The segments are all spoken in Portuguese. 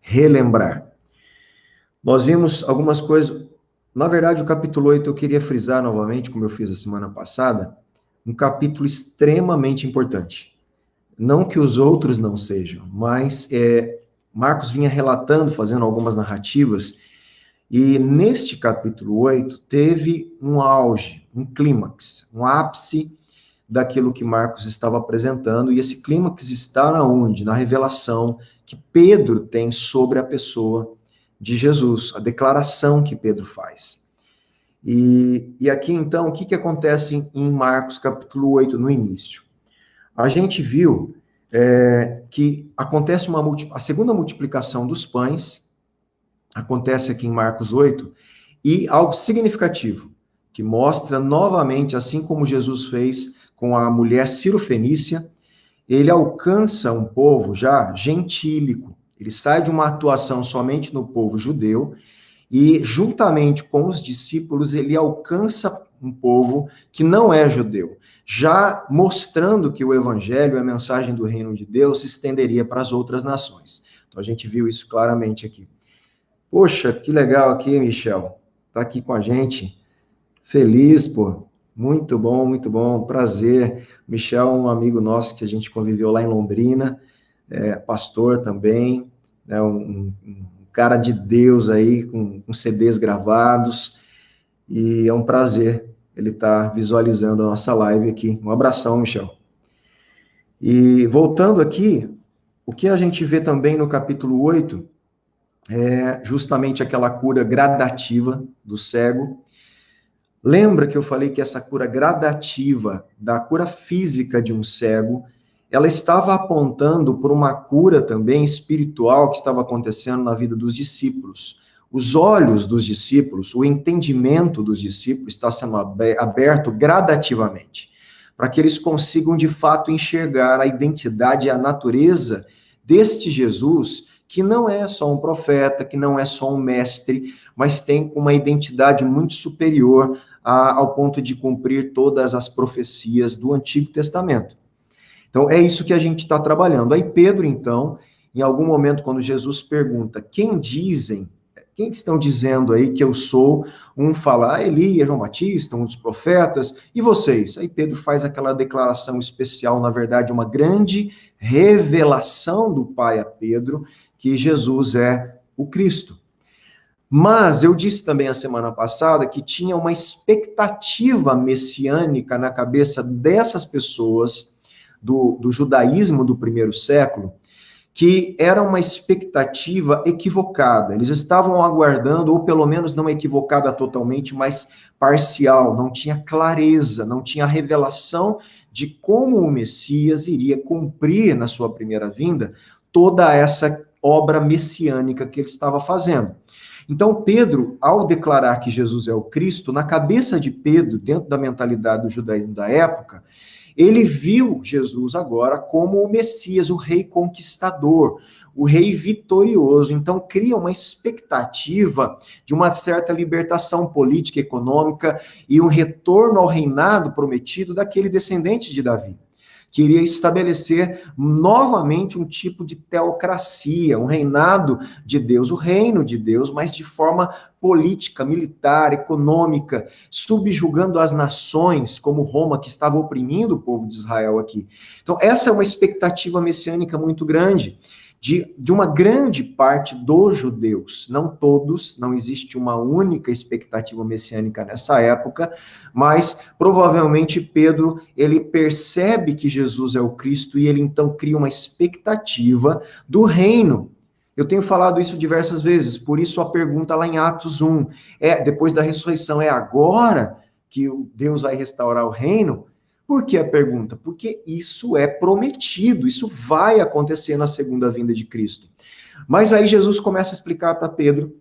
relembrar. Nós vimos algumas coisas. Na verdade, o capítulo 8 eu queria frisar novamente, como eu fiz a semana passada, um capítulo extremamente importante. Não que os outros não sejam, mas Marcos vinha relatando, fazendo algumas narrativas, e neste capítulo 8 teve um auge, um clímax, um ápice daquilo que Marcos estava apresentando, e esse clímax está onde? Na revelação que Pedro tem sobre a pessoa de Jesus, a declaração que Pedro faz. E aqui, então, o que acontece em Marcos capítulo 8, no início? A gente viu que acontece a segunda multiplicação dos pães, acontece aqui em Marcos 8, e algo significativo, que mostra novamente, assim como Jesus fez com a mulher cirofenícia, ele alcança um povo já gentílico. Ele sai de uma atuação somente no povo judeu e, juntamente com os discípulos, ele alcança um povo que não é judeu, já mostrando que o evangelho, a mensagem do reino de Deus, se estenderia para as outras nações. Então, a gente viu isso claramente aqui. Poxa, que legal aqui, Michel. Tá aqui com a gente. Feliz, pô. Muito bom, prazer. Michel é um amigo nosso que a gente conviveu lá em Londrina, pastor também, né, um cara de Deus aí, com CDs gravados, e é um prazer ele estar visualizando a nossa live aqui. Um abração, Michel. E voltando aqui, o que a gente vê também no capítulo 8 é justamente aquela cura gradativa do cego. Lembra que eu falei que essa cura gradativa da cura física de um cego, ela estava apontando por uma cura também espiritual que estava acontecendo na vida dos discípulos. Os olhos dos discípulos, o entendimento dos discípulos está sendo aberto gradativamente, para que eles consigam de fato enxergar a identidade e a natureza deste Jesus, que não é só um profeta, que não é só um mestre, mas tem uma identidade muito superior ao ponto de cumprir todas as profecias do Antigo Testamento. Então, é isso que a gente está trabalhando. Aí Pedro, então, em algum momento, quando Jesus pergunta, quem estão dizendo aí que eu sou? Um fala, Elias, João Batista, um dos profetas, e vocês? Aí Pedro faz aquela declaração especial, na verdade, uma grande revelação do Pai a Pedro, que Jesus é o Cristo. Mas eu disse também a semana passada que tinha uma expectativa messiânica na cabeça dessas pessoas do judaísmo do primeiro século, que era uma expectativa equivocada. Eles estavam aguardando, ou pelo menos não equivocada totalmente, mas parcial, não tinha clareza, não tinha revelação de como o Messias iria cumprir na sua primeira vinda toda essa obra messiânica que ele estava fazendo. Então, Pedro, ao declarar que Jesus é o Cristo, na cabeça de Pedro, dentro da mentalidade do judaísmo da época, ele viu Jesus agora como o Messias, o rei conquistador, o rei vitorioso. Então, cria uma expectativa de uma certa libertação política, econômica e um retorno ao reinado prometido daquele descendente de Davi. Queria estabelecer novamente um tipo de teocracia, um reinado de Deus, o reino de Deus, mas de forma política, militar, econômica, subjugando as nações, como Roma, que estava oprimindo o povo de Israel aqui. Então, essa é uma expectativa messiânica muito grande, de uma grande parte dos judeus, não todos, não existe uma única expectativa messiânica nessa época, mas provavelmente Pedro, ele percebe que Jesus é o Cristo e ele então cria uma expectativa do reino. Eu tenho falado isso diversas vezes, por isso a pergunta lá em Atos 1, depois da ressurreição, é agora que Deus vai restaurar o reino? Por que a pergunta? Porque isso é prometido, isso vai acontecer na segunda vinda de Cristo. Mas aí Jesus começa a explicar para Pedro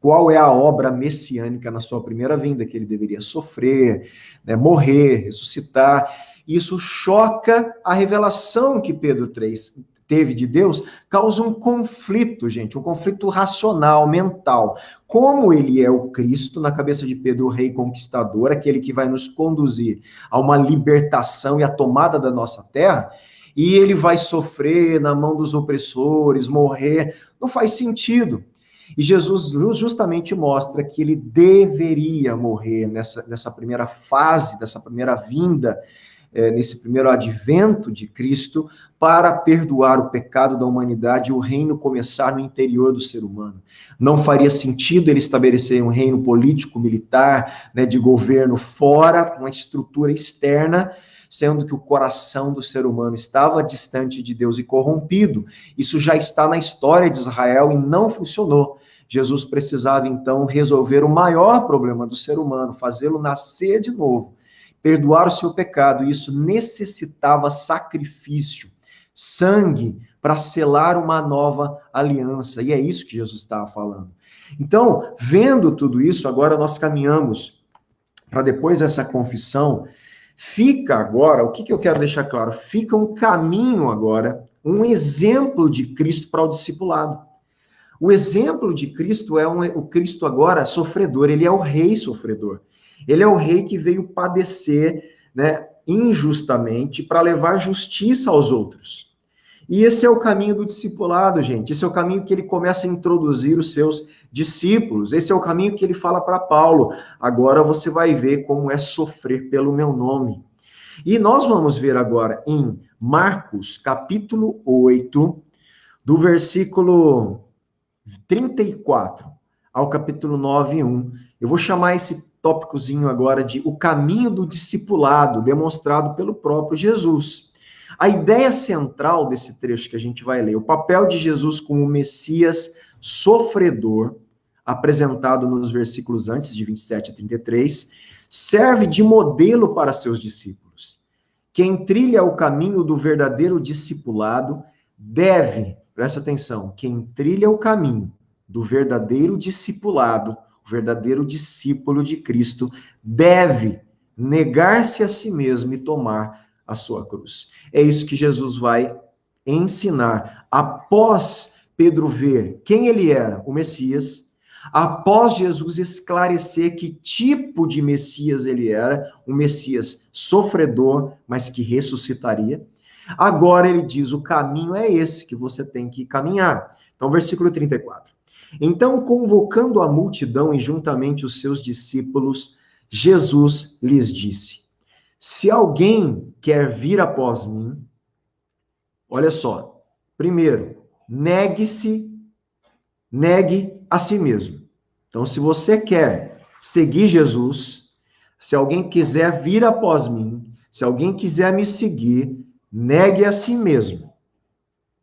qual é a obra messiânica na sua primeira vinda, que ele deveria sofrer, né, morrer, ressuscitar. Isso choca a revelação que Pedro teve de Deus, causa um conflito, gente, um conflito racional, mental. Como ele é o Cristo, na cabeça de Pedro, o rei conquistador, aquele que vai nos conduzir a uma libertação e a tomada da nossa terra, e ele vai sofrer na mão dos opressores, morrer. Não faz sentido. E Jesus justamente mostra que ele deveria morrer nessa primeira fase, dessa primeira vinda, nesse primeiro advento de Cristo, para perdoar o pecado da humanidade e o reino começar no interior do ser humano. Não faria sentido ele estabelecer um reino político, militar, né, de governo fora, uma estrutura externa, sendo que o coração do ser humano estava distante de Deus e corrompido. Isso já está na história de Israel e não funcionou. Jesus precisava, então, resolver o maior problema do ser humano, fazê-lo nascer de novo, perdoar o seu pecado, e isso necessitava sacrifício, sangue, para selar uma nova aliança, e é isso que Jesus estava falando. Então, vendo tudo isso, agora nós caminhamos para depois dessa confissão, fica agora, o que eu quero deixar claro? Fica um caminho agora, um exemplo de Cristo para o discipulado. O exemplo de Cristo é o Cristo agora sofredor, ele é o rei sofredor. Ele é o rei que veio padecer, né, injustamente para levar justiça aos outros. E esse é o caminho do discipulado, gente. Esse é o caminho que ele começa a introduzir os seus discípulos. Esse é o caminho que ele fala para Paulo. Agora você vai ver como é sofrer pelo meu nome. E nós vamos ver agora em Marcos, capítulo 8, do versículo 34 ao capítulo 9, 1. Eu vou chamar esse tópicozinho agora de o caminho do discipulado, demonstrado pelo próprio Jesus. A ideia central desse trecho que a gente vai ler, o papel de Jesus como Messias sofredor, apresentado nos versículos antes, de 27 a 33, serve de modelo para seus discípulos. Quem trilha o caminho do verdadeiro discipulado deve, presta atenção, quem trilha o caminho do verdadeiro discipulado, o verdadeiro discípulo de Cristo, deve negar-se a si mesmo e tomar a sua cruz. É isso que Jesus vai ensinar. Após Pedro ver quem ele era, o Messias, após Jesus esclarecer que tipo de Messias ele era, um Messias sofredor, mas que ressuscitaria, agora ele diz, o caminho é esse que você tem que caminhar. Então, versículo 34. Então, convocando a multidão e juntamente os seus discípulos, Jesus lhes disse, se alguém quer vir após mim, olha só, primeiro, negue a si mesmo. Então, se você quer seguir Jesus, se alguém quiser vir após mim, se alguém quiser me seguir, negue a si mesmo.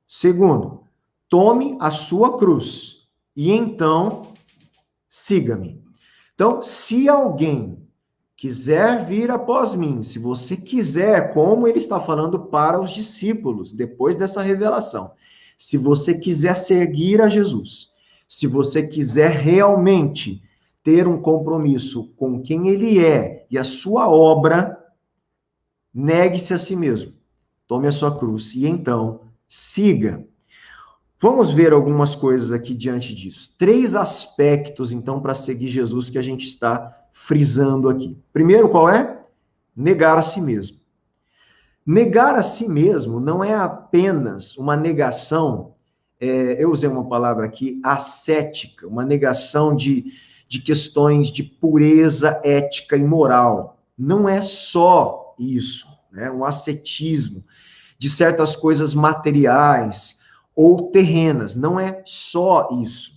Segundo, tome a sua cruz e então siga-me. Então, se alguém quiser vir após mim, se você quiser, como ele está falando para os discípulos, depois dessa revelação, se você quiser seguir a Jesus, se você quiser realmente ter um compromisso com quem ele é e a sua obra, negue-se a si mesmo, tome a sua cruz e então siga. Vamos ver algumas coisas aqui diante disso. 3 aspectos, então, para seguir Jesus que a gente está frisando aqui. Primeiro, qual é? Negar a si mesmo. Negar a si mesmo não é apenas uma negação, eu usei uma palavra aqui, ascética, uma negação de questões de pureza ética e moral. Não é só isso, né? Um ascetismo de certas coisas materiais ou terrenas, não é só isso.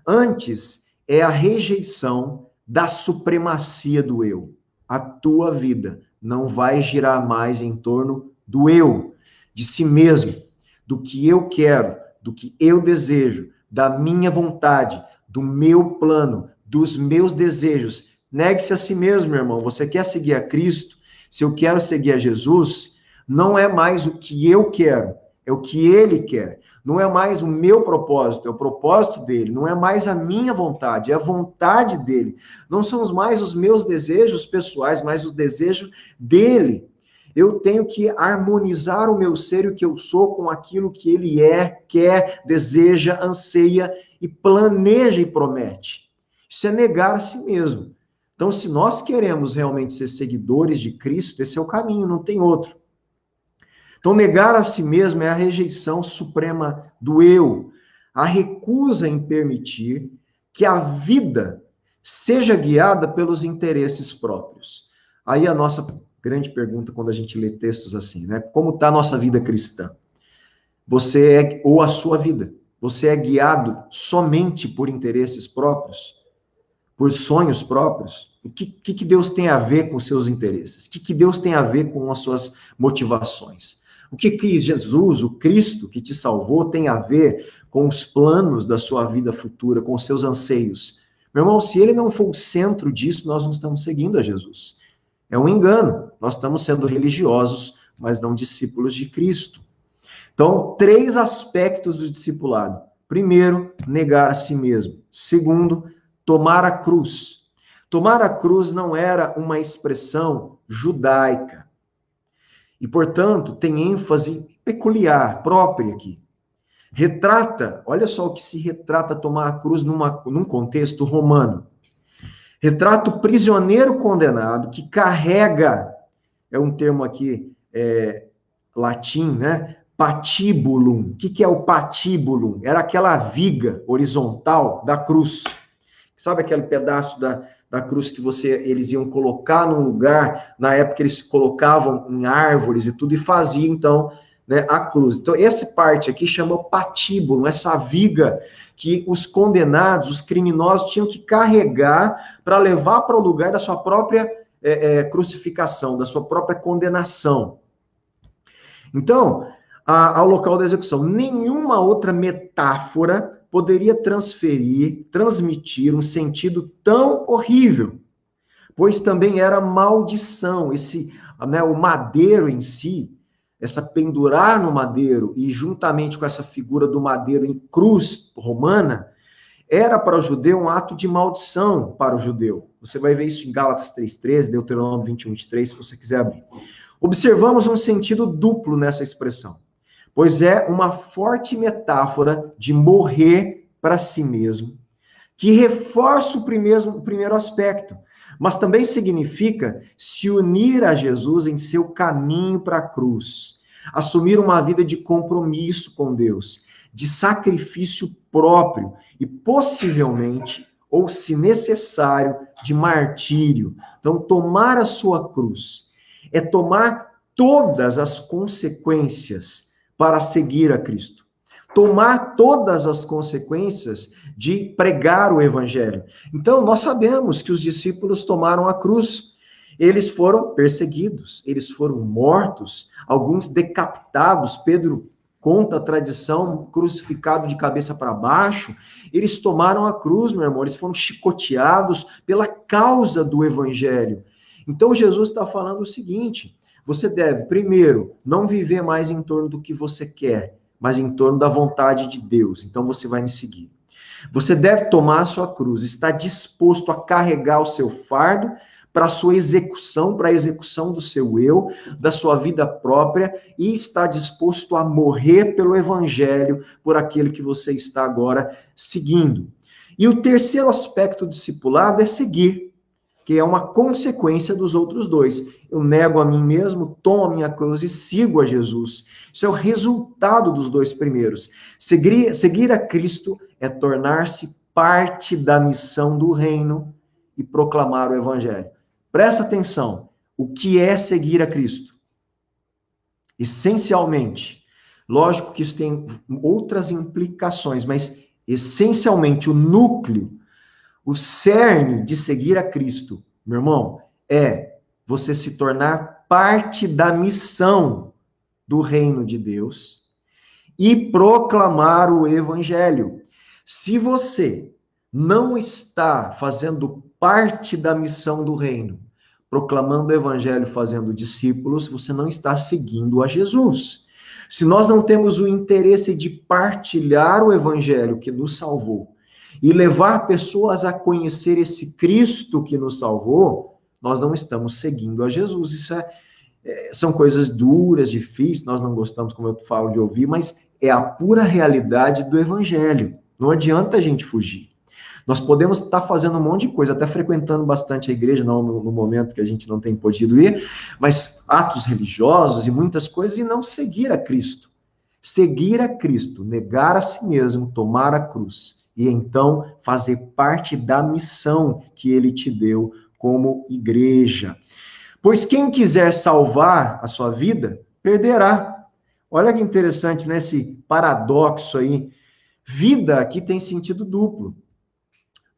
Antes, é a rejeição da supremacia do eu. A tua vida não vai girar mais em torno do eu, de si mesmo, do que eu quero, do que eu desejo, da minha vontade, do meu plano, dos meus desejos. Negue-se a si mesmo, meu irmão. Você quer seguir a Cristo? Se eu quero seguir a Jesus, não é mais o que eu quero, é o que ele quer. Não é mais o meu propósito, é o propósito dele. Não é mais a minha vontade, é a vontade dele. Não são mais os meus desejos pessoais, mas os desejos dele. Eu tenho que harmonizar o meu ser e o que eu sou com aquilo que ele é, quer, deseja, anseia e planeja e promete. Isso é negar a si mesmo. Então, se nós queremos realmente ser seguidores de Cristo, esse é o caminho, não tem outro. Então, negar a si mesmo é a rejeição suprema do eu, a recusa em permitir que a vida seja guiada pelos interesses próprios. Aí a nossa grande pergunta quando a gente lê textos assim, né? Como está a nossa vida cristã? Ou a sua vida, você é guiado somente por interesses próprios? Por sonhos próprios? O que Deus tem a ver com os seus interesses? O que Deus tem a ver com as suas motivações? O que Jesus, o Cristo que te salvou, tem a ver com os planos da sua vida futura, com os seus anseios? Meu irmão, se ele não for o centro disso, nós não estamos seguindo a Jesus. É um engano. Nós estamos sendo religiosos, mas não discípulos de Cristo. Então, 3 aspectos do discipulado. Primeiro, negar a si mesmo. Segundo, tomar a cruz. Tomar a cruz não era uma expressão judaica. E, portanto, tem ênfase peculiar, própria aqui. Retrata, olha só o que se retrata tomar a cruz num contexto romano. Retrata o prisioneiro condenado que carrega, é um termo aqui latim, né? Patibulum. O que é o patibulum? Era aquela viga horizontal da cruz. Sabe aquele pedaço da cruz que eles iam colocar num lugar, na época eles colocavam em árvores e tudo, e faziam, então, né, a cruz. Então, essa parte aqui chama patíbulo, essa viga que os condenados, os criminosos, tinham que carregar para levar para o lugar da sua própria crucificação, da sua própria condenação. Então, ao local da execução, nenhuma outra metáfora poderia transmitir um sentido tão horrível, pois também era maldição. O madeiro em si, essa pendurar no madeiro e juntamente com essa figura do madeiro em cruz romana, era para o judeu um ato de maldição para o judeu. Você vai ver isso em Gálatas 3:13, Deuteronômio 21:23, se você quiser abrir. Observamos um sentido duplo nessa expressão, pois é uma forte metáfora de morrer para si mesmo, que reforça o primeiro aspecto, mas também significa se unir a Jesus em seu caminho para a cruz, assumir uma vida de compromisso com Deus, de sacrifício próprio e possivelmente, ou se necessário, de martírio. Então, tomar a sua cruz é tomar todas as consequências para seguir a Cristo. Tomar todas as consequências de pregar o evangelho. Então, nós sabemos que os discípulos tomaram a cruz. Eles foram perseguidos, eles foram mortos, alguns decapitados. Pedro conta a tradição, crucificado de cabeça para baixo. Eles tomaram a cruz, meu irmão, eles foram chicoteados pela causa do evangelho. Então, Jesus está falando o seguinte: você deve, primeiro, não viver mais em torno do que você quer, mas em torno da vontade de Deus. Então, você vai me seguir. Você deve tomar a sua cruz, estar disposto a carregar o seu fardo para a sua execução, para a execução do seu eu, da sua vida própria, e estar disposto a morrer pelo evangelho, por aquele que você está agora seguindo. E o terceiro aspecto do discipulado é seguir, que é uma consequência dos outros dois. Eu nego a mim mesmo, tomo a minha cruz e sigo a Jesus. Isso é o resultado dos dois primeiros. Seguir a Cristo é tornar-se parte da missão do reino e proclamar o evangelho. Presta atenção, o que é seguir a Cristo? Essencialmente, lógico que isso tem outras implicações, mas essencialmente o núcleo, o cerne de seguir a Cristo, meu irmão, é você se tornar parte da missão do reino de Deus e proclamar o evangelho. Se você não está fazendo parte da missão do reino, proclamando o evangelho, fazendo discípulos, você não está seguindo a Jesus. Se nós não temos o interesse de partilhar o evangelho que nos salvou e levar pessoas a conhecer esse Cristo que nos salvou, nós não estamos seguindo a Jesus. Isso são coisas duras, difíceis, nós não gostamos, como eu falo, de ouvir, mas é a pura realidade do evangelho. Não adianta a gente fugir. Nós podemos estar fazendo um monte de coisa, até frequentando bastante a igreja, não no momento que a gente não tem podido ir, mas atos religiosos e muitas coisas, e não seguir a Cristo. Seguir a Cristo, negar a si mesmo, tomar a cruz, e então fazer parte da missão que ele te deu como igreja. Pois quem quiser salvar a sua vida, perderá. Olha que interessante, né, esse paradoxo aí. Vida aqui tem sentido duplo,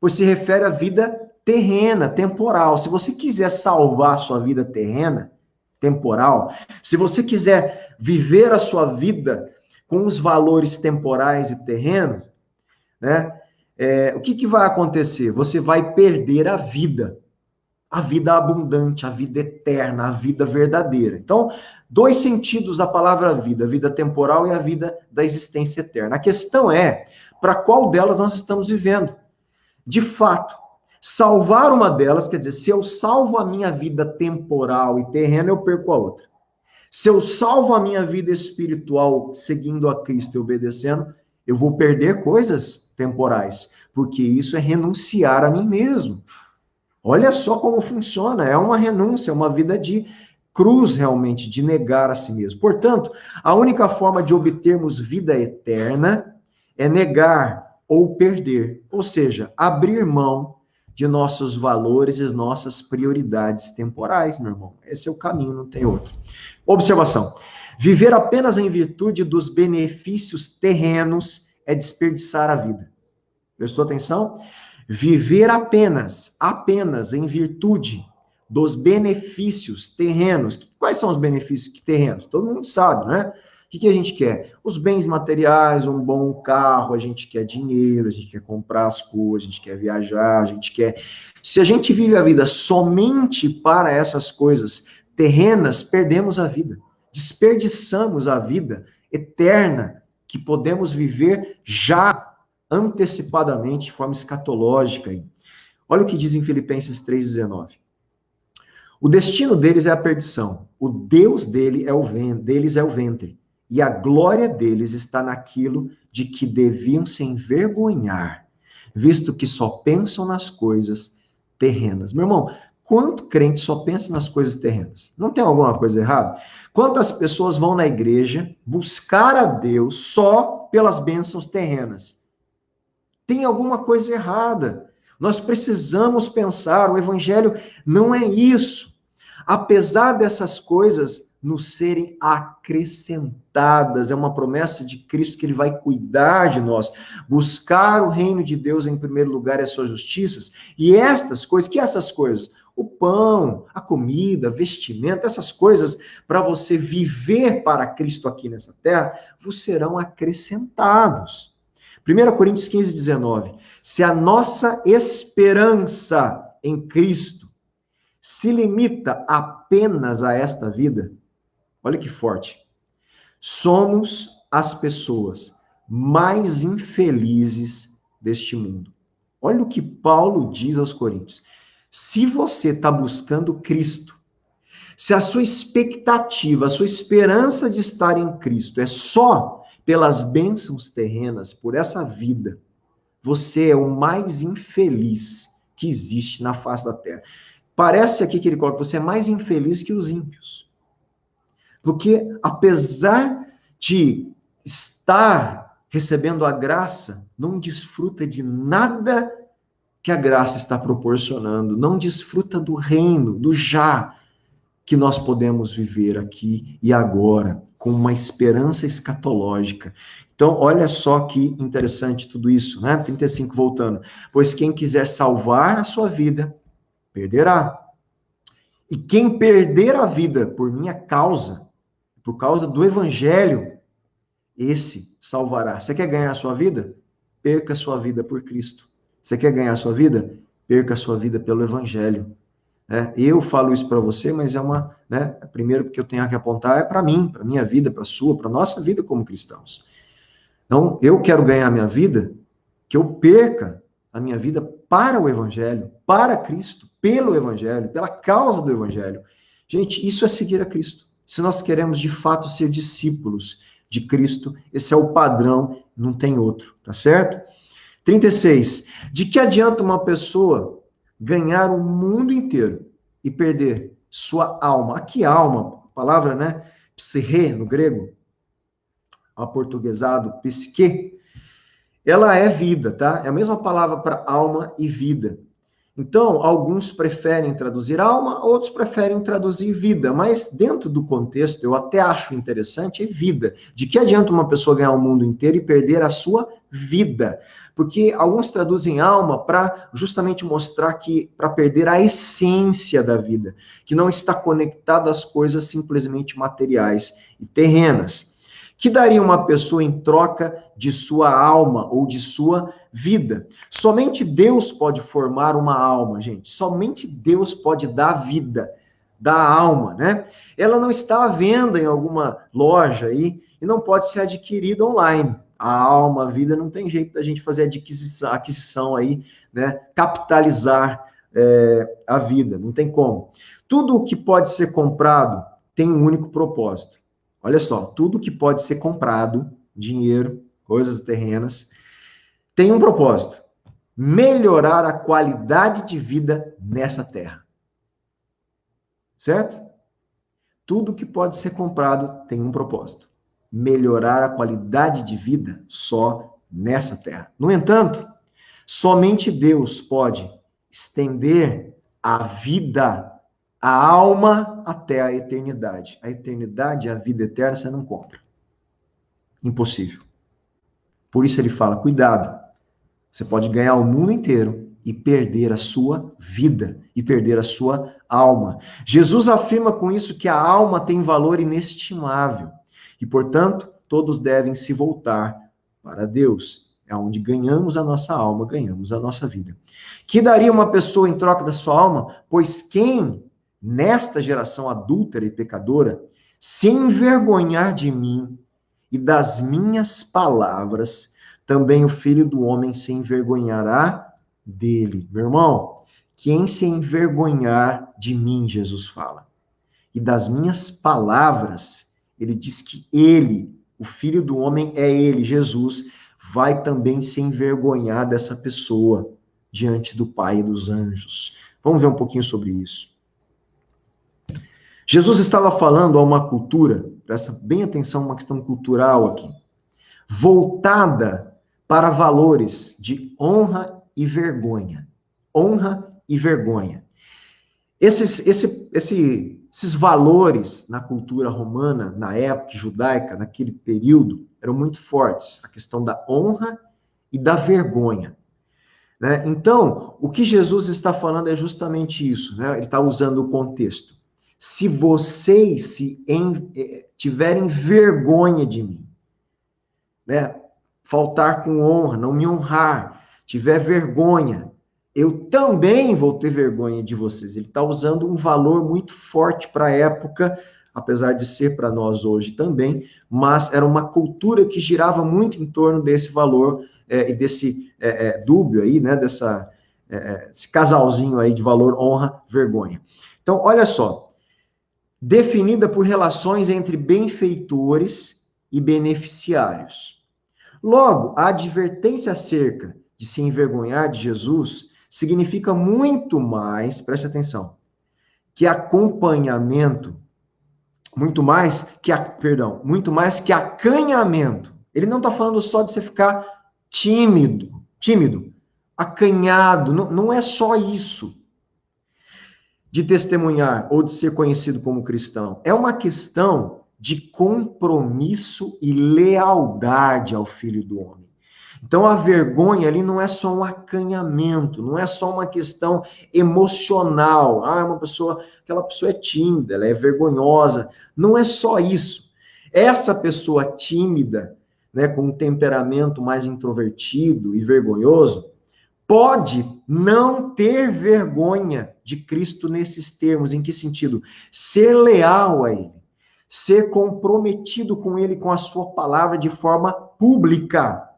pois se refere à vida terrena, temporal. Se você quiser salvar a sua vida terrena, temporal, se você quiser viver a sua vida com os valores temporais e terrenos, né, o que vai acontecer? Você vai perder a vida abundante, a vida eterna, a vida verdadeira. Então, dois sentidos da palavra vida, a vida temporal e a vida da existência eterna. A questão é, para qual delas nós estamos vivendo? De fato, salvar uma delas, quer dizer, se eu salvo a minha vida temporal e terrena, eu perco a outra. Se eu salvo a minha vida espiritual seguindo a Cristo e obedecendo, eu vou perder coisas temporais, porque isso é renunciar a mim mesmo. Olha só como funciona, é uma renúncia, uma vida de cruz realmente, de negar a si mesmo. Portanto, a única forma de obtermos vida eterna é negar ou perder, ou seja, abrir mão de nossos valores e nossas prioridades temporais, meu irmão. Esse é o caminho, não tem outro. Observação. Viver apenas em virtude dos benefícios terrenos é desperdiçar a vida. Prestou atenção? Viver apenas em virtude dos benefícios terrenos. Quais são os benefícios terrenos? Todo mundo sabe, né? O que a gente quer? Os bens materiais, um bom carro, a gente quer dinheiro, a gente quer comprar as coisas, a gente quer viajar, a gente quer... Se a gente vive a vida somente para essas coisas terrenas, perdemos a vida. Desperdiçamos a vida eterna que podemos viver já antecipadamente, de forma escatológica. Olha o que diz em Filipenses 3,19. O destino deles é a perdição, o Deus deles é o ventre, e a glória deles está naquilo de que deviam se envergonhar, visto que só pensam nas coisas terrenas. Meu irmão, quanto crente só pensa nas coisas terrenas? Não tem alguma coisa errada? Quantas pessoas vão na igreja buscar a Deus só pelas bênçãos terrenas? Tem alguma coisa errada. Nós precisamos pensar, o evangelho não é isso. Apesar dessas coisas nos serem acrescentadas, é uma promessa de Cristo que ele vai cuidar de nós, buscar o reino de Deus em primeiro lugar e as suas justiças, e estas coisas, que essas coisas? O pão, a comida, vestimenta, essas coisas, para você viver para Cristo aqui nessa terra, vos serão acrescentados. 1 Coríntios 15, 19. Se a nossa esperança em Cristo se limita apenas a esta vida, olha que forte, somos as pessoas mais infelizes deste mundo. Olha o que Paulo diz aos Coríntios. Se você está buscando Cristo, se a sua expectativa, a sua esperança de estar em Cristo é só pelas bênçãos terrenas, por essa vida, você é o mais infeliz que existe na face da terra. Parece aqui que ele coloca, você é mais infeliz que os ímpios. Porque, apesar de estar recebendo a graça, não desfruta de nada que a graça está proporcionando, não desfruta do reino, do já, que nós podemos viver aqui e agora, com uma esperança escatológica. Então, olha só que interessante tudo isso, né? 35, voltando. Pois quem quiser salvar a sua vida, perderá. E quem perder a vida por minha causa, por causa do evangelho, esse salvará. Você quer ganhar a sua vida? Perca a sua vida por Cristo. Você quer ganhar a sua vida? Perca a sua vida pelo evangelho. Eu falo isso para você, mas é uma, né? Primeiro que eu tenho que apontar é para mim, para minha vida, para a sua, para a nossa vida como cristãos. Então, eu quero ganhar a minha vida, que eu perca a minha vida para o evangelho, para Cristo, pelo evangelho, pela causa do evangelho. Gente, isso é seguir a Cristo. Se nós queremos de fato ser discípulos de Cristo, esse é o padrão, não tem outro, tá certo? 36. De que adianta uma pessoa ganhar o mundo inteiro e perder sua alma? Aqui alma, palavra, né? Psirrê, no grego, aportuguesado, psique, ela é vida, tá? É a mesma palavra para alma e vida. Então, alguns preferem traduzir alma, outros preferem traduzir vida, mas dentro do contexto, eu até acho interessante, é vida. De que adianta uma pessoa ganhar o mundo inteiro e perder a sua vida? Porque alguns traduzem alma para justamente mostrar que, para perder a essência da vida, que não está conectada às coisas simplesmente materiais e terrenas. Que daria uma pessoa em troca de sua alma ou de sua vida? Somente Deus pode formar uma alma, gente. Somente Deus pode dar vida, dar alma, né? Ela não está à venda em alguma loja aí e não pode ser adquirida online. A alma, a vida, não tem jeito da gente fazer aquisição aí, né? Capitalizar a vida, não tem como. Tudo o que pode ser comprado tem um único propósito. Olha só, tudo que pode ser comprado, dinheiro, coisas terrenas, tem um propósito: melhorar a qualidade de vida nessa terra. Certo? Tudo que pode ser comprado tem um propósito: melhorar a qualidade de vida só nessa terra. No entanto, somente Deus pode estender a vida, a alma até a eternidade. A eternidade, a vida eterna, você não compra. Impossível. Por isso ele fala, cuidado. Você pode ganhar o mundo inteiro e perder a sua vida, e perder a sua alma. Jesus afirma com isso que a alma tem valor inestimável. E, portanto, todos devem se voltar para Deus. É onde ganhamos a nossa alma, ganhamos a nossa vida. Que daria uma pessoa em troca da sua alma? Pois quem nesta geração adúltera e pecadora, se envergonhar de mim e das minhas palavras, também o Filho do Homem se envergonhará dele. Meu irmão, quem se envergonhar de mim, Jesus fala, e das minhas palavras, ele diz que ele, o Filho do Homem é ele, Jesus, vai também se envergonhar dessa pessoa diante do Pai e dos anjos. Vamos ver um pouquinho sobre isso. Jesus estava falando a uma cultura, presta bem atenção, uma questão cultural aqui, voltada para valores de honra e vergonha. Honra e vergonha. Esses valores na cultura romana, na época judaica, naquele período, eram muito fortes. A questão da honra e da vergonha. Né? Então, o que Jesus está falando é justamente isso. Né? Ele está usando o contexto. Se vocês tiverem vergonha de mim, né? Faltar com honra, não me honrar, tiver vergonha, eu também vou ter vergonha de vocês. Ele está usando um valor muito forte para a época, apesar de ser para nós hoje também, mas era uma cultura que girava muito em torno desse valor e desse dúbio aí, né? Esse casalzinho aí de valor, honra, vergonha. Então, olha só. Definida por relações entre benfeitores e beneficiários. Logo, a advertência acerca de se envergonhar de Jesus significa muito mais, preste atenção, que acompanhamento, muito mais que acanhamento. Ele não está falando só de você ficar tímido, acanhado, não é só isso. De testemunhar ou de ser conhecido como cristão. É uma questão de compromisso e lealdade ao Filho do Homem. Então, a vergonha ali não é só um acanhamento, não é só uma questão emocional. Aquela pessoa é tímida, ela é vergonhosa. Não é só isso. Essa pessoa tímida, né, com um temperamento mais introvertido e vergonhoso, pode não ter vergonha de Cristo nesses termos. Em que sentido? Ser leal a Ele. Ser comprometido com Ele, com a sua palavra de forma pública.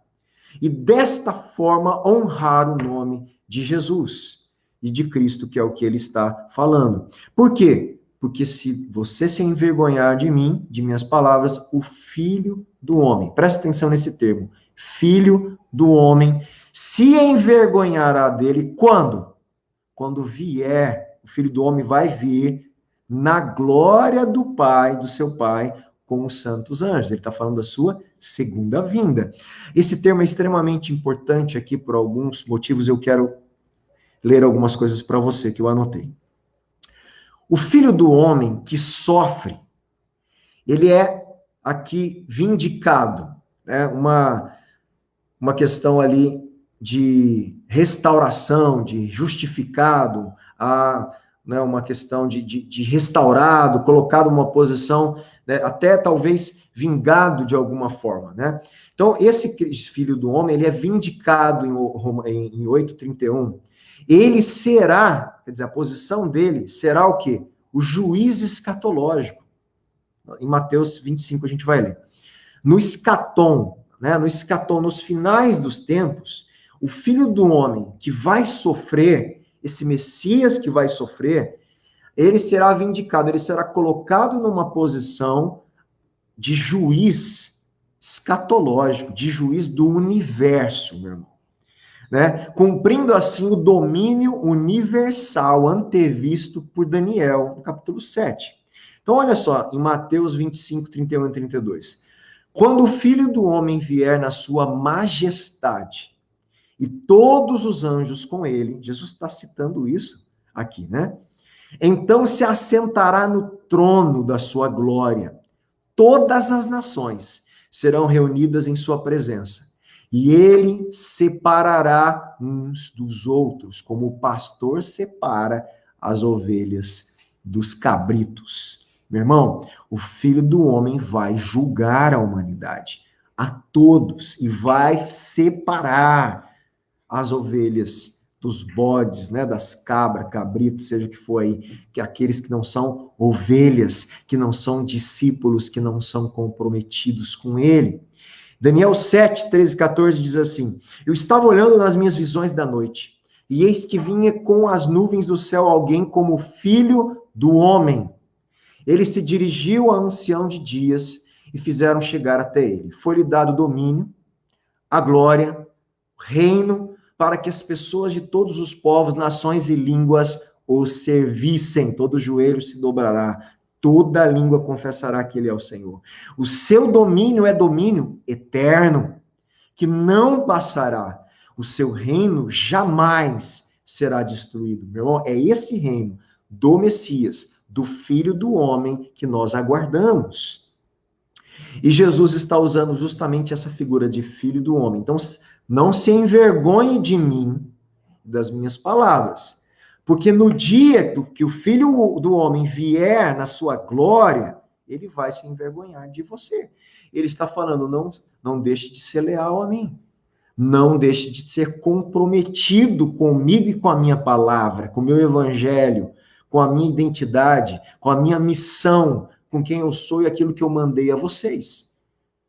E desta forma honrar o nome de Jesus e de Cristo, que é o que ele está falando. Por quê? Porque se você se envergonhar de mim, de minhas palavras, o Filho do Homem, presta atenção nesse termo, Filho do Homem, se envergonhará dele quando? Quando vier, o Filho do Homem vai vir na glória do Pai, do seu Pai, com os santos anjos. Ele está falando da sua segunda vinda. Esse termo é extremamente importante aqui por alguns motivos. Eu quero ler algumas coisas para você que eu anotei. O Filho do Homem que sofre, ele é aqui vindicado, né? Uma questão ali de restauração, de justificado, né, uma questão de restaurado, colocado numa posição, né, até talvez vingado de alguma forma, né? Então, esse Filho do Homem, ele é vindicado em 8:31. Ele será, quer dizer, a posição dele será o quê? O juiz escatológico. Em Mateus 25 a gente vai ler. No escatom, né, no escatom, nos finais dos tempos, o Filho do Homem que vai sofrer, esse Messias que vai sofrer, ele será vindicado, ele será colocado numa posição de juiz escatológico, de juiz do universo, meu irmão. Né? Cumprindo assim o domínio universal antevisto por Daniel, no capítulo 7. Então, olha só, em Mateus 25, 31 e 32. Quando o Filho do Homem vier na sua majestade, e todos os anjos com ele, Jesus está citando isso aqui, né? Então se assentará no trono da sua glória. Todas as nações serão reunidas em sua presença. E ele separará uns dos outros, como o pastor separa as ovelhas dos cabritos. Meu irmão, o Filho do Homem vai julgar a humanidade, a todos, e vai separar as ovelhas dos bodes, né, das cabras, cabritos, seja o que for aí, que aqueles que não são ovelhas, que não são discípulos, que não são comprometidos com ele. Daniel 7, 13 e 14 diz assim: eu estava olhando nas minhas visões da noite, e eis que vinha com as nuvens do céu alguém como filho do homem. Ele se dirigiu a ancião de dias e fizeram chegar até ele. Foi-lhe dado domínio, a glória, o reino, para que as pessoas de todos os povos, nações e línguas o servissem. Todo joelho se dobrará, toda língua confessará que ele é o Senhor. O seu domínio é domínio eterno, que não passará. O seu reino jamais será destruído. Meu irmão, é esse reino do Messias, do Filho do Homem, que nós aguardamos. E Jesus está usando justamente essa figura de Filho do Homem. Então, não se envergonhe de mim, das minhas palavras. Porque no dia que o Filho do Homem vier na sua glória, ele vai se envergonhar de você. Ele está falando, não deixe de ser leal a mim. Não deixe de ser comprometido comigo e com a minha palavra, com o meu evangelho, com a minha identidade, com a minha missão, com quem eu sou e aquilo que eu mandei a vocês.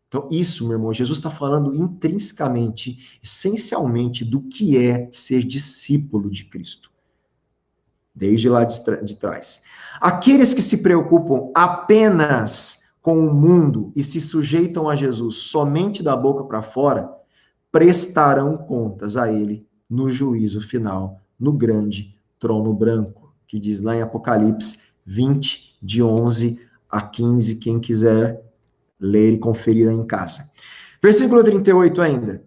Então, isso, meu irmão, Jesus está falando intrinsecamente, essencialmente, do que é ser discípulo de Cristo. Desde lá de trás. Aqueles que se preocupam apenas com o mundo e se sujeitam a Jesus somente da boca para fora, prestarão contas a ele no juízo final, no grande trono branco, que diz lá em Apocalipse 20, de 11 a 15, quem quiser ler e conferir em casa. Versículo 38 ainda.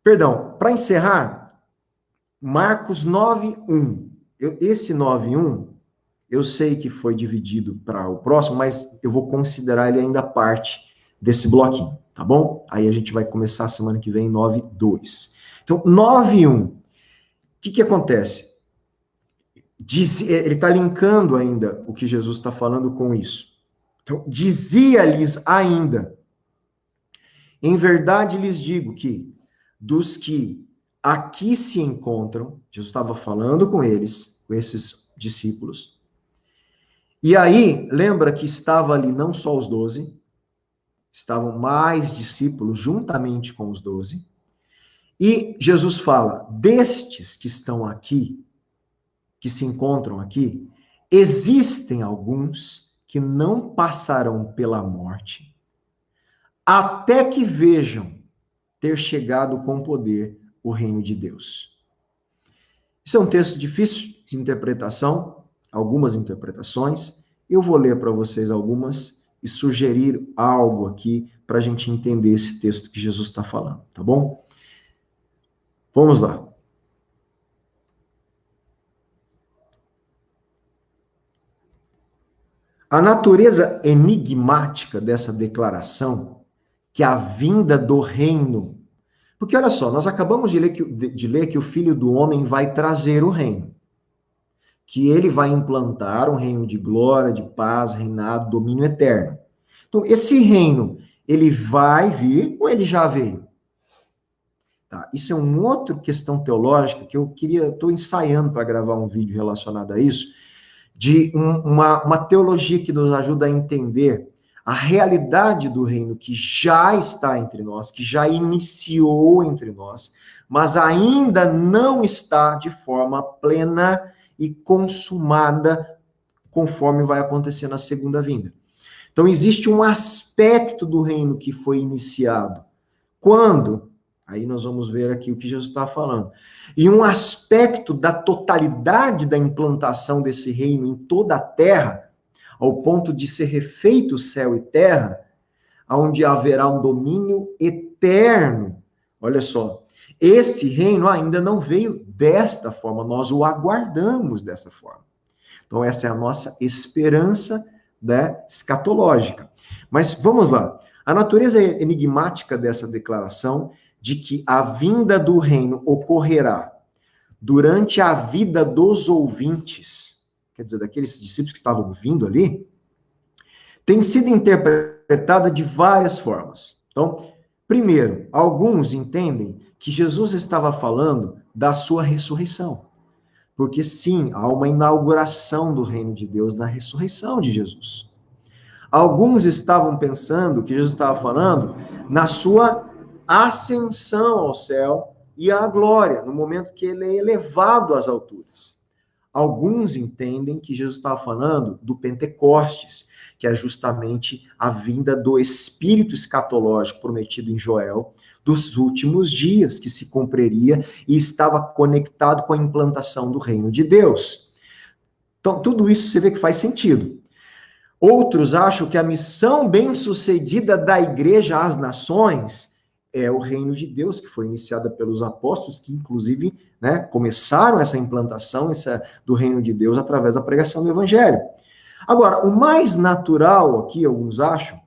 Perdão, para encerrar, Marcos 9:1. Esse 9:1, eu sei que foi dividido para o próximo, mas eu vou considerar ele ainda parte desse bloquinho, tá bom? Aí a gente vai começar a semana que vem 9:2. Então, 9:1. O que acontece? Ele está linkando ainda o que Jesus está falando com isso. Então, dizia-lhes ainda, em verdade lhes digo que dos que aqui se encontram, Jesus estava falando com eles, com esses discípulos, e aí, lembra que estava ali não só os 12, estavam mais discípulos juntamente com os 12, e Jesus fala, destes que estão aqui, que se encontram aqui, existem alguns que não passarão pela morte, até que vejam ter chegado com poder o reino de Deus. Isso é um texto difícil de interpretação, algumas interpretações. Eu vou ler para vocês algumas e sugerir algo aqui para a gente entender esse texto que Jesus está falando, tá bom? Vamos lá. A natureza enigmática dessa declaração, que a vinda do reino. Porque olha só, nós acabamos de ler que o Filho do Homem vai trazer o reino. Que ele vai implantar um reino de glória, de paz, reinado, domínio eterno. Então, esse reino, ele vai vir ou ele já veio? Tá, isso é uma outra questão teológica que eu estou ensaiando para gravar um vídeo relacionado a isso, de uma teologia que nos ajuda a entender a realidade do reino que já está entre nós, que já iniciou entre nós, mas ainda não está de forma plena e consumada, conforme vai acontecer na segunda vinda. Então, existe um aspecto do reino que foi iniciado. Quando? Aí nós vamos ver aqui o que Jesus está falando. E um aspecto da totalidade da implantação desse reino em toda a terra, ao ponto de ser refeito céu e terra, onde haverá um domínio eterno. Olha só, esse reino ainda não veio desta forma, nós o aguardamos dessa forma. Então, essa é a nossa esperança, né, escatológica. Mas vamos lá. A natureza enigmática dessa declaração de que a vinda do reino ocorrerá durante a vida dos ouvintes, quer dizer, daqueles discípulos que estavam ouvindo ali, tem sido interpretada de várias formas. Então, primeiro, alguns entendem que Jesus estava falando da sua ressurreição. Porque sim, há uma inauguração do reino de Deus na ressurreição de Jesus. Alguns estavam pensando que Jesus estava falando na sua ascensão ao céu e à glória, no momento que ele é elevado às alturas. Alguns entendem que Jesus estava falando do Pentecostes, que é justamente a vinda do Espírito escatológico prometido em Joel, dos últimos dias, que se cumpriria e estava conectado com a implantação do reino de Deus. Então, tudo isso você vê que faz sentido. Outros acham que a missão bem-sucedida da igreja às nações é o reino de Deus, que foi iniciada pelos apóstolos, que inclusive, né, começaram essa implantação do reino de Deus através da pregação do evangelho. Agora, o mais natural aqui, alguns acham,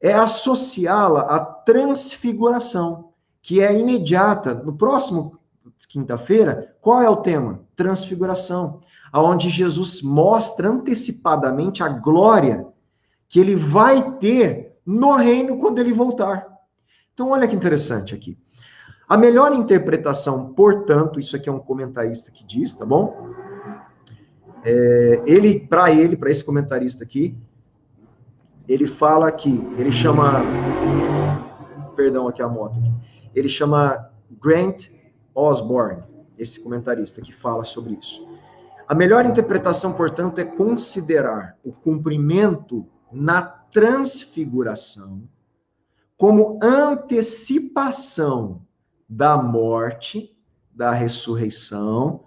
é associá-la à transfiguração, que é imediata. No próximo quinta-feira, qual é o tema? Transfiguração, aonde Jesus mostra antecipadamente a glória que ele vai ter no reino quando ele voltar. Então, olha que interessante aqui. A melhor interpretação, portanto, isso aqui é um comentarista que diz, tá bom? Para esse comentarista aqui, ele fala que, ele chama, perdão aqui a moto aqui, ele chama Grant Osborne, esse comentarista que fala sobre isso. A melhor interpretação, portanto, é considerar o cumprimento na transfiguração como antecipação da morte, da ressurreição,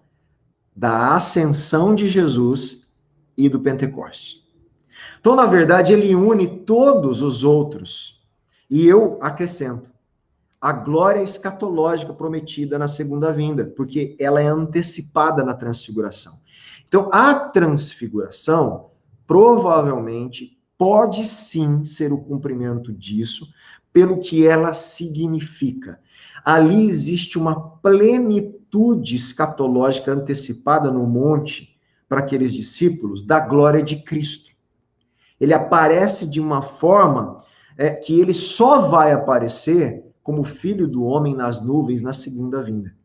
da ascensão de Jesus e do Pentecostes. Então, na verdade, ele une todos os outros. E eu acrescento a glória escatológica prometida na segunda vinda, porque ela é antecipada na transfiguração. Então, a transfiguração provavelmente pode sim ser o cumprimento disso, pelo que ela significa. Ali existe uma plenitude escatológica antecipada no monte para aqueles discípulos da glória de Cristo. Ele aparece de uma forma que ele só vai aparecer como Filho do Homem nas nuvens na segunda vinda.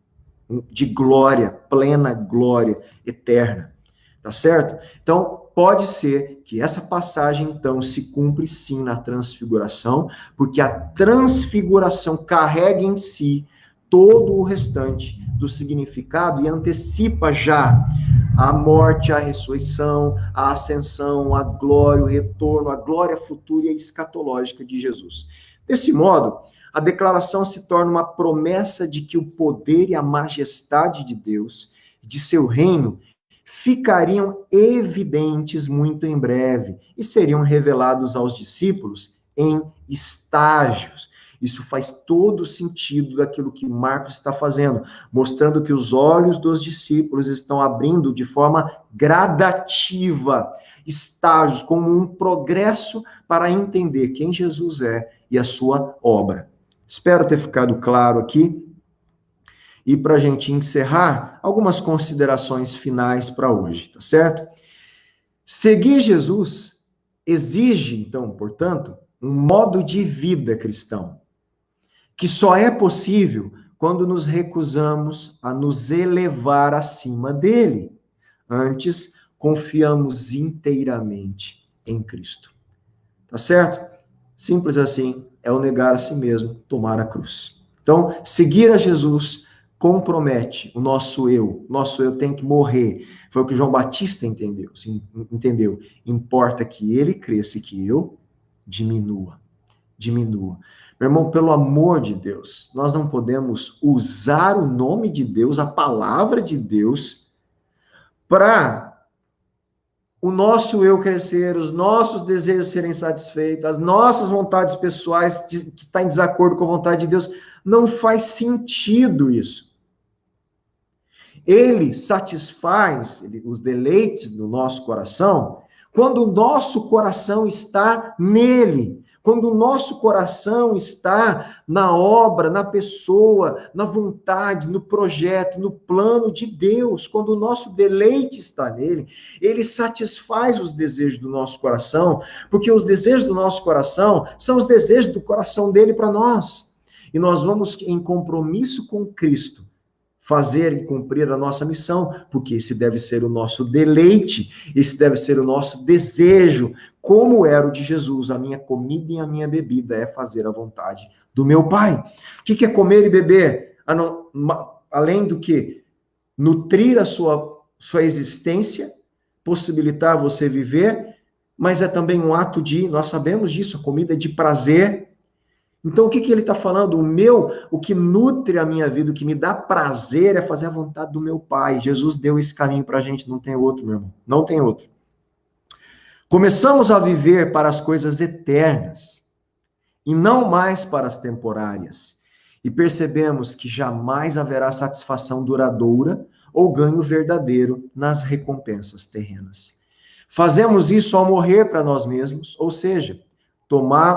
De glória, plena glória eterna. Tá certo? Então, pode ser que essa passagem, então, se cumpre sim na transfiguração, porque a transfiguração carrega em si todo o restante do significado e antecipa já a morte, a ressurreição, a ascensão, a glória, o retorno, a glória futura e escatológica de Jesus. Desse modo, A declaração se torna uma promessa de que o poder e a majestade de Deus, de seu reino, ficariam evidentes muito em breve e seriam revelados aos discípulos em estágios. Isso faz todo sentido daquilo que Marcos está fazendo, mostrando que os olhos dos discípulos estão abrindo de forma gradativa, estágios, como um progresso para entender quem Jesus é e a sua obra. Espero ter ficado claro aqui. E para a gente encerrar, algumas considerações finais para hoje, tá certo? Seguir Jesus exige, então, portanto, um modo de vida cristão, que só é possível quando nos recusamos a nos elevar acima dele. Antes, confiamos inteiramente em Cristo. Tá certo? Simples assim, é o negar a si mesmo, tomar a cruz. Então, seguir a Jesus compromete o nosso eu. Nosso eu tem que morrer. Foi o que João Batista entendeu. Importa que ele cresça e que eu diminua. Meu irmão, pelo amor de Deus, nós não podemos usar o nome de Deus, a palavra de Deus, para o nosso eu crescer, os nossos desejos serem satisfeitos, as nossas vontades pessoais que estão em desacordo com a vontade de Deus. Não faz sentido isso. Ele satisfaz os deleites do nosso coração quando o nosso coração está nele. Quando o nosso coração está na obra, na pessoa, na vontade, no projeto, no plano de Deus, quando o nosso deleite está nele, ele satisfaz os desejos do nosso coração, porque os desejos do nosso coração são os desejos do coração dele para nós. E nós vamos em compromisso com Cristo fazer e cumprir a nossa missão, porque esse deve ser o nosso deleite, esse deve ser o nosso desejo, como era o de Jesus. A minha comida e a minha bebida é fazer a vontade do meu Pai. O que é comer e beber? Além do que nutrir a sua existência, possibilitar você viver, mas é também um ato nós sabemos disso, a comida é de prazer. Então, o que ele está falando? O que nutre a minha vida, o que me dá prazer é fazer a vontade do meu Pai. Jesus deu esse caminho para a gente, não tem outro, meu irmão. Não tem outro. Começamos a viver para as coisas eternas e não mais para as temporárias. E percebemos que jamais haverá satisfação duradoura ou ganho verdadeiro nas recompensas terrenas. Fazemos isso ao morrer para nós mesmos, ou seja,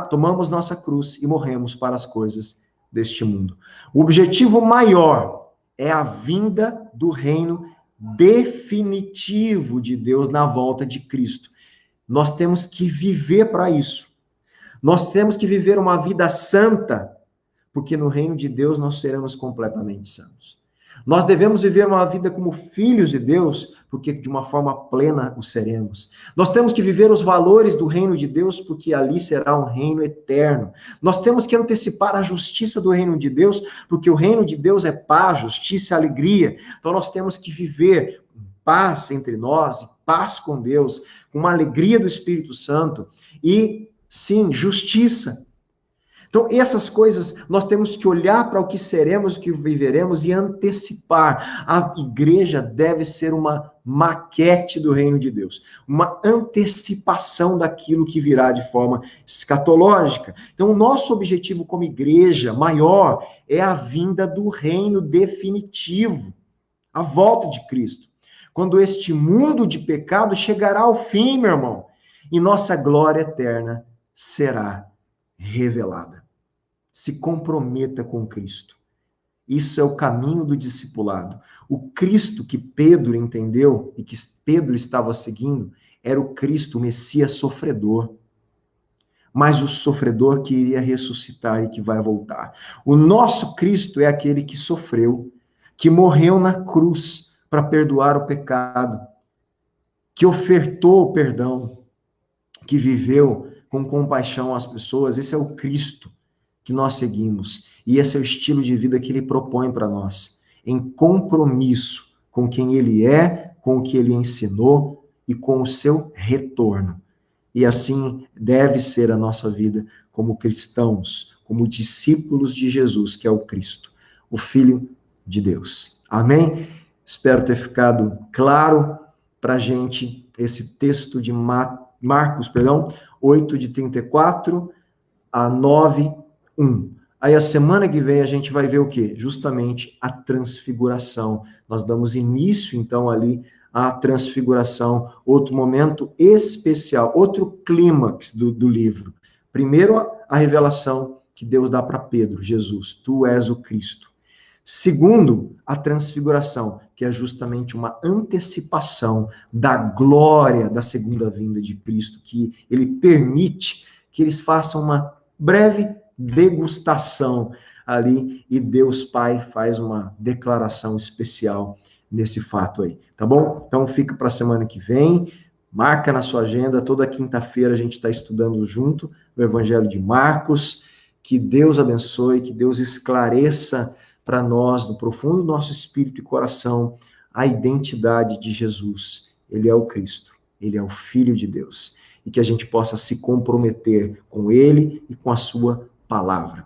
tomamos nossa cruz e morremos para as coisas deste mundo. O objetivo maior é a vinda do reino definitivo de Deus na volta de Cristo. Nós temos que viver para isso. Nós temos que viver uma vida santa, porque no reino de Deus nós seremos completamente santos. Nós devemos viver uma vida como filhos de Deus, porque de uma forma plena o seremos. Nós temos que viver os valores do reino de Deus, porque ali será um reino eterno. Nós temos que antecipar a justiça do reino de Deus, porque o reino de Deus é paz, justiça e alegria. Então nós temos que viver em paz entre nós, paz com Deus, com uma alegria do Espírito Santo e, sim, justiça. Então, essas coisas, nós temos que olhar para o que seremos, o que viveremos e antecipar. A igreja deve ser uma maquete do reino de Deus, uma antecipação daquilo que virá de forma escatológica. Então, o nosso objetivo como igreja maior é a vinda do reino definitivo, a volta de Cristo. Quando este mundo de pecado chegará ao fim, meu irmão, e nossa glória eterna será revelada. Se comprometa com Cristo. Isso é o caminho do discipulado. O Cristo que Pedro entendeu e que Pedro estava seguindo era o Cristo, o Messias sofredor. Mas o sofredor que iria ressuscitar e que vai voltar. O nosso Cristo é aquele que sofreu, que morreu na cruz para perdoar o pecado, que ofertou o perdão, que viveu com compaixão às pessoas. Esse é o Cristo que nós seguimos. E esse é o estilo de vida que ele propõe para nós, em compromisso com quem ele é, com o que ele ensinou e com o seu retorno. E assim deve ser a nossa vida como cristãos, como discípulos de Jesus, que é o Cristo, o Filho de Deus. Amém? Espero ter ficado claro para a gente esse texto de Marcos, 8, de 34 a 9, 1. Aí a semana que vem a gente vai ver o quê? Justamente a transfiguração. Nós damos início, então, ali à transfiguração, outro momento especial, outro clímax do livro. Primeiro, a revelação que Deus dá para Pedro, Jesus, tu és o Cristo. Segundo, a transfiguração, que é justamente uma antecipação da glória da segunda vinda de Cristo, que ele permite que eles façam uma breve degustação ali e Deus Pai faz uma declaração especial nesse fato aí, tá bom? Então fica para a semana que vem, marca na sua agenda, toda quinta-feira a gente está estudando junto o Evangelho de Marcos. Que Deus abençoe, que Deus esclareça para nós, no profundo do nosso espírito e coração, a identidade de Jesus. Ele é o Cristo, ele é o Filho de Deus. E que a gente possa se comprometer com ele e com a sua palavra.